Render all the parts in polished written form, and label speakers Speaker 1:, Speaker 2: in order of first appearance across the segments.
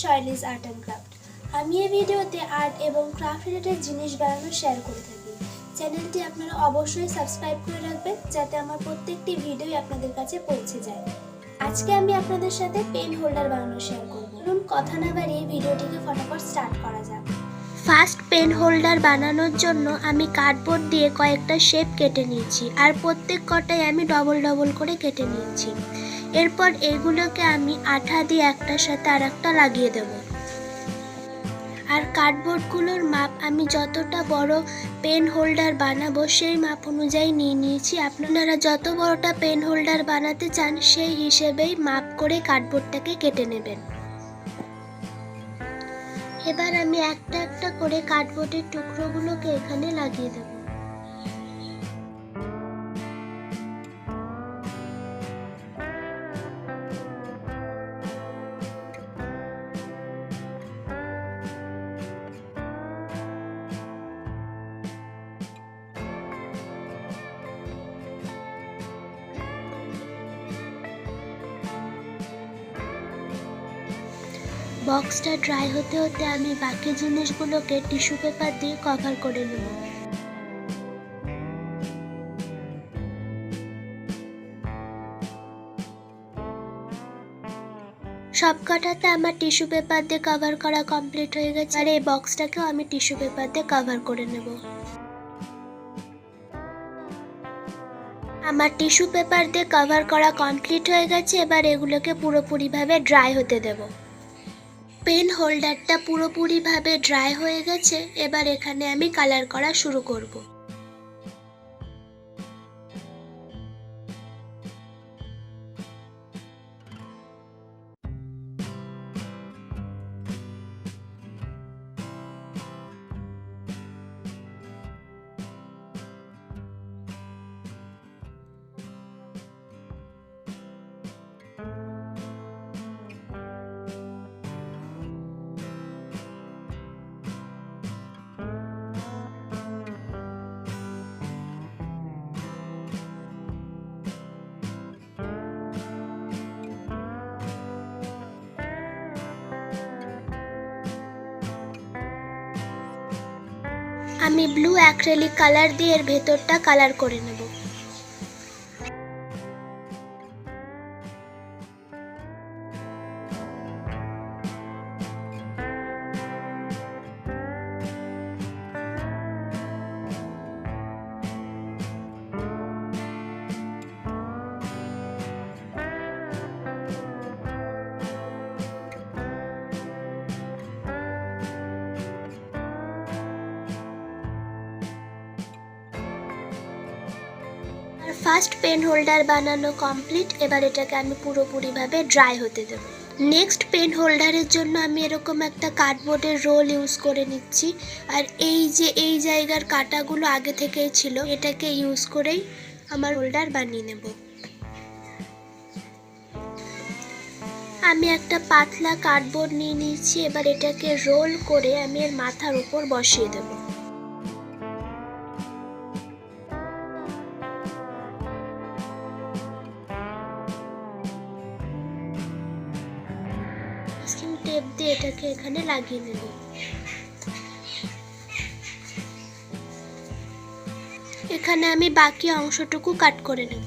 Speaker 1: শৈলীজ art and craft. আমি এই ভিডিওতে আর্ট এবং ক্রাফট রিলেটেড জিনিস বানানো শেয়ার করে থাকি। চ্যানেলটি আপনারা অবশ্যই সাবস্ক্রাইব করে রাখবেন যাতে আমার প্রত্যেকটি ভিডিওই আপনাদের কাছে পৌঁছে যায়। আজকে আমি আপনাদের সাথে পেন হোল্ডার বানানো শেয়ার করব। চলুন কথা না বাড়িয়ে ভিডিওটিকে ফটাফট স্টার্ট করা যাক। ফার্স্ট পেন হোল্ডার বানানোর জন্য আমি কার্ডবোর্ড দিয়ে কয়েকটা শেপ কেটে নিয়েছি আর প্রত্যেক কটাই আমি ডবল ডবল করে কেটে নিয়েছি। এরপর এগুলোকে আমি আঠা দিয়ে একটার সাথে আর একটা লাগিয়ে দেব। আর কার্ডবোর্ডগুলোর মাপ আমি যতটা বড় পেন হোল্ডার বানাবো সেই মাপ অনুযায়ী নিয়ে নিয়েছি। আপনারা যত বড়টা পেন হোল্ডার বানাতে চান সেই হিসেবেই মাপ করে কার্ডবোর্ডটাকে কেটে নেবেন। এবার আমি একটা একটা করে কার্ডবোর্ডের টুকরোগুলোকে এখানে লাগিয়ে দেব। বক্সটা ড্রাই হতে হতে আমি বাকি জিনিসগুলোকে টিস্যু পেপার দিয়ে কভার করে নেব। সবকটাতে আমার টিস্যু পেপার দিয়ে কভার করা কমপ্লিট হয়ে গেছে আর এই বক্সটাকেও আমি টিস্যু পেপার দিয়ে কভার করে নেব। আমার টিস্যু পেপার দিয়ে কভার করা কমপ্লিট হয়ে গেছে। এবার এগুলোকে পুরোপুরিভাবে ড্রাই হতে দেব। পেন হোল্ডারটা পুরোপুরিভাবে ড্রাই হয়ে গেছে। এবার এখানে আমি কালার করা শুরু করব। আমি ব্লু অ্যাক্রিলিক কালার দিয়ে এর ভেতরটা কালার করে নেব। ফার্স্ট পেন হোল্ডার বানানো কমপ্লিট। এবার এটাকে আমি পুরোপুরিভাবে ড্রাই হতে দেব। নেক্সট পেন হোল্ডারের জন্য আমি এরকম একটা কার্ডবোর্ডের রোল ইউজ করে নিচ্ছি। আর এই জায়গার কাটাগুলো আগে থেকেই ছিল, এটাকে ইউজ করেই আমার হোল্ডার বানিয়ে নেব। আমি একটা পাতলা কার্ডবোর্ড নিয়ে নিয়েছি। এবার এটাকে রোল করে আমি এর মাথার উপর বসিয়ে দেব। টেপ দিয়ে এটাকে এখানে লাগিয়ে নেব। এখানে আমি বাকি অংশটুকু কাট করে নেব।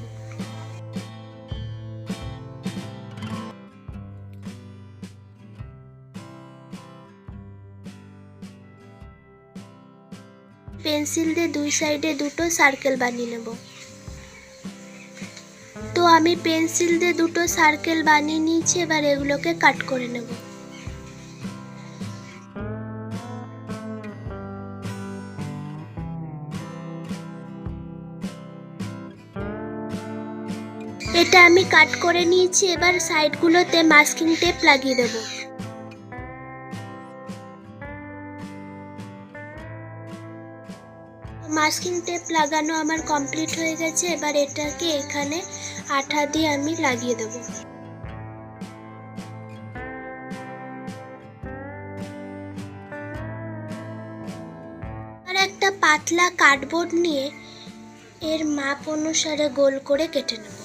Speaker 1: পেন্সিল দিয়ে দুই সাইডে দুটো সার্কেল বানিয়ে নেব। তো আমি পেন্সিল দিয়ে দুটো সার্কেল বানিয়ে নিয়েছি। এবার এগুলোকে কাট করে নেব। এটা আমি কাট করে নিয়েছি। এবার সাইডগুলোতে মাস্কিং টেপ লাগিয়ে দেব। মাস্কিং টেপ লাগানো আমার কমপ্লিট হয়ে গেছে। এবার এটাকে এখানে আঠা দিয়ে আমি লাগিয়ে দেব। আর একটা পাতলা কার্ডবোর্ড নিয়ে এর মাপ অনুসারে গোল করে কেটে নেব।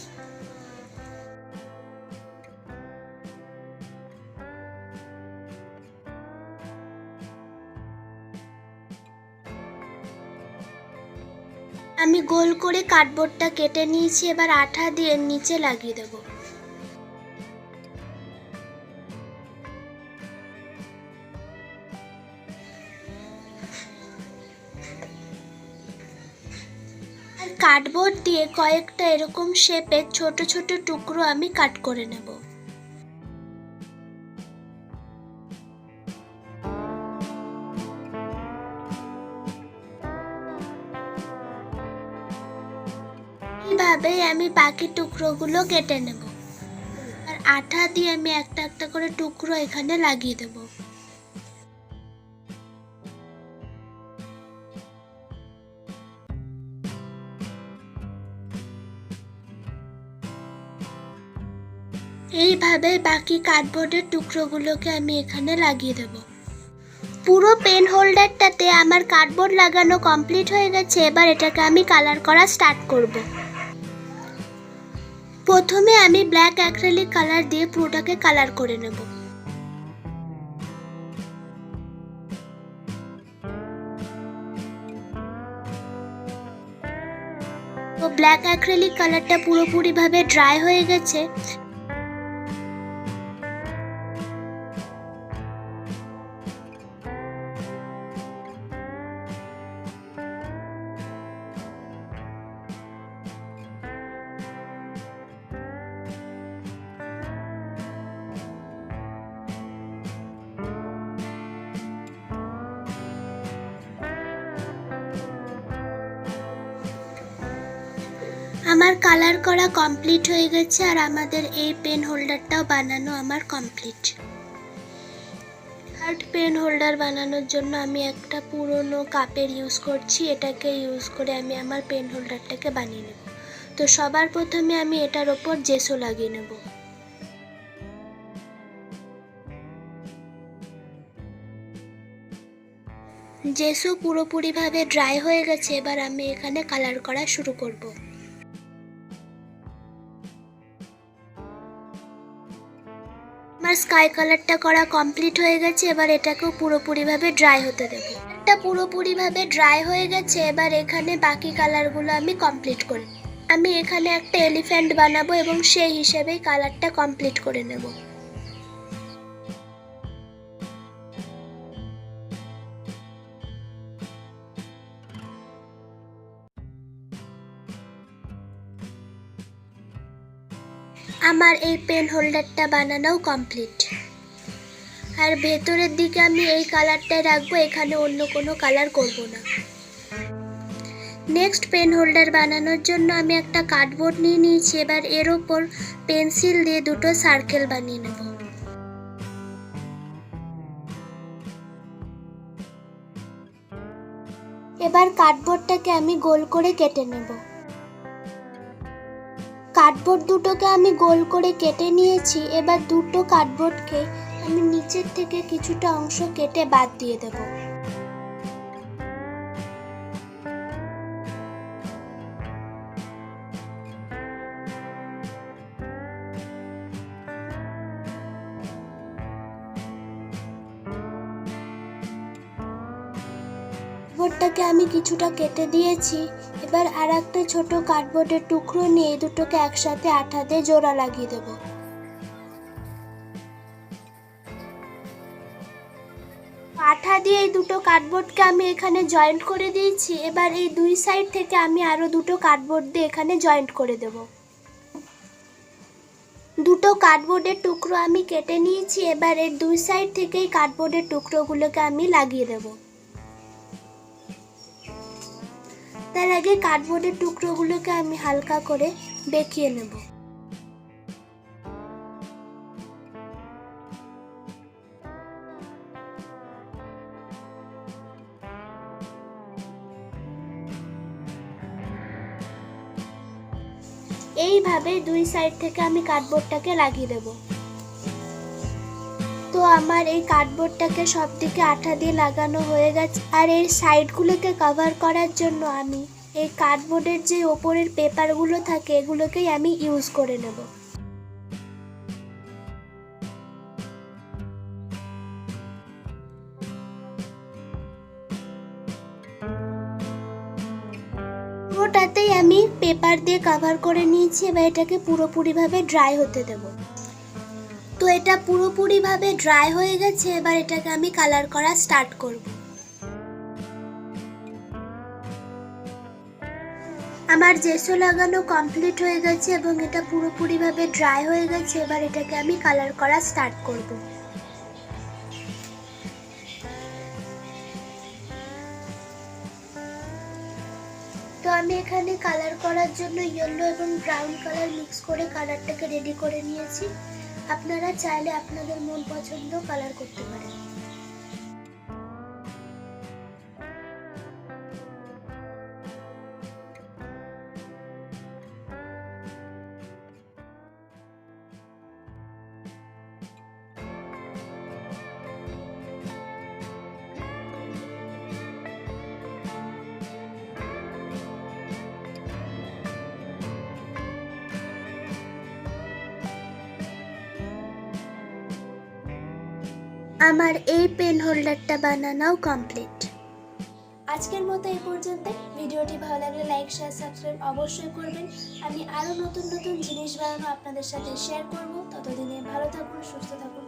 Speaker 1: আমি গোল করে কার্ডবোর্ডটা কেটে নিয়েছি, এবার আঠা দিয়ে নিচে লাগিয়ে দেব। আর কার্ডবোর্ড দিয়ে কয়েকটা এরকম শেপের ছোট ছোট টুকরো আমি কাট করে নেব। এইভাবে আমি বাকি টুকরোগুলো কেটে নেব। আর আঠা দিয়ে আমি একটা একটা করে টুকরো এখানে লাগিয়ে দেব। এইভাবে বাকি কার্ডবোর্ডের টুকরোগুলোকে আমি এখানে লাগিয়ে দেব। পুরো পেন হোল্ডারটাতে আমার কার্ডবোর্ড লাগানো কমপ্লিট হয়ে গেছে। এবার এটাকে আমি কালার করা স্টার্ট করব। প্রথমে আমি ব্ল্যাক অ্যাক্রিলিক কালার দিয়ে পুরোটাকে কালার করে নেব। তো ব্ল্যাক অ্যাক্রিলিক কালারটা পুরোপুরিভাবে ড্রাই হয়ে গেছে। আমার কালার করা কমপ্লিট হয়ে গেছে আর আমাদের এই পেন হোল্ডারটাও বানানো আমার কমপ্লিট। থার্ড পেন হোল্ডার বানানোর জন্য আমি একটা পুরনো কাপের ইউজ করছি। এটাকে ইউজ করে আমি আমার পেন হোল্ডারটাকে বানিয়ে নেব। তো সবার প্রথমে আমি এটার ওপর জেসো লাগিয়ে নেব। জেসো পুরোপুরিভাবে ড্রাই হয়ে গেছে। এবার আমি এখানে কালার করা শুরু করব। আমার স্কাই কালারটা করা কমপ্লিট হয়ে গেছে। এবার এটাকেও পুরোপুরিভাবে ড্রাই হতে দেব। এটা পুরোপুরিভাবে ড্রাই হয়ে গেছে। এবার এখানে বাকি কালারগুলো আমি কমপ্লিট করি। আমি এখানে একটা এলিফ্যান্ট বানাবো এবং সেই হিসেবেই কালারটা কমপ্লিট করে নেব। আমার এই পেন হোল্ডারটা বানানোও কমপ্লিট। আর ভেতরের দিকে আমি এই কালারটাই রাখবো, এখানে অন্য কোনো কালার করব না। নেক্সট পেন হোল্ডার বানানোর জন্য আমি একটা কার্ডবোর্ড নিয়ে নিয়েছি। এবার এর ওপর পেন্সিল দিয়ে দুটো সার্কেল বানিয়ে নেব। এবার কার্ডবোর্ডটাকে আমি গোল করে কেটে নেব। কার্ডবোর্ড দুটোকে আমি গোল করে কেটে নিয়েছি। এবার দুটো কার্ডবোর্ডকে আমি নিচের থেকে কিছুটা অংশ কেটে বাদ দিয়ে দেব। কার্ডবোর্ডটাকে আমি কিছুটা কেটে দিয়েছি। এবার আর একটা ছোট কার্ডবোর্ডের টুকরো নিয়ে দুটোকে একসাথে আঠা দিয়ে জোড়া লাগিয়ে দেব। আঠা দিয়ে এই দুটো কার্ডবোর্ডকে আমি এখানে জয়েন্ট করে দিয়েছি। এবার এই দুই সাইড থেকে আমি আরো দুটো কার্ডবোর্ড দিয়ে এখানে জয়েন্ট করে দেব। দুটো কার্ডবোর্ডের টুকরো আমি কেটে নিয়েছি। এবার এর দুই সাইড থেকে এই কার্ডবোর্ডের টুকরোগুলোকে আমি লাগিয়ে দেব। তার আগে কার্ডবোর্ডের টুকরোগুলোকে আমি হালকা করে বেঁকিয়ে নেব। এইভাবে দুই সাইড থেকে আমি কার্ডবোর্ডটাকে লাগিয়ে দেব। তো আমার এই কার্ডবোর্ডটাকে সব দিকে আঠা দিয়ে লাগানো হয়ে গেছে। আর এই সাইডগুলোকে কভার করার জন্য আমি এই কার্ডবোর্ডের যে ওপরের পেপারগুলো থাকে এগুলোকেই আমি ইউজ করে নেব। এটাই আমি পেপার দিয়ে কভার করে নিয়েছি। এবার এটাকে পুরোপুরিভাবে ড্রাই হতে দেব। তো এটা পুরোপুরিভাবে ড্রাই হয়ে গেছে। এবার এটাকে আমি কালার করা স্টার্ট করব। আমার জেসো লাগানো কমপ্লিট হয়ে গেছে এবং এটা পুরোপুরিভাবে ড্রাই হয়ে গেছে। এবার এটাকে আমি কালার করা স্টার্ট করব। তো আমি এখানে কালার করার জন্য ইয়েলো এবং ব্রাউন কালার মিক্স করে কালারটাকে রেডি করে নিয়েছি। আপনারা চাইলে আপনাদের মন পছন্দ কালার করতে পারেন। আমার এই পেন হোল্ডারটা বানানোও কমপ্লিট। আজকের মতো এই পর্যন্ত। ভিডিওটি ভালো লাগলে লাইক শেয়ার সাবস্ক্রাইব অবশ্যই করবেন। আমি আরও নতুন নতুন জিনিস বানানো আপনাদের সাথে শেয়ার করব। ততদিনে ভালো থাকুন, সুস্থ থাকুন।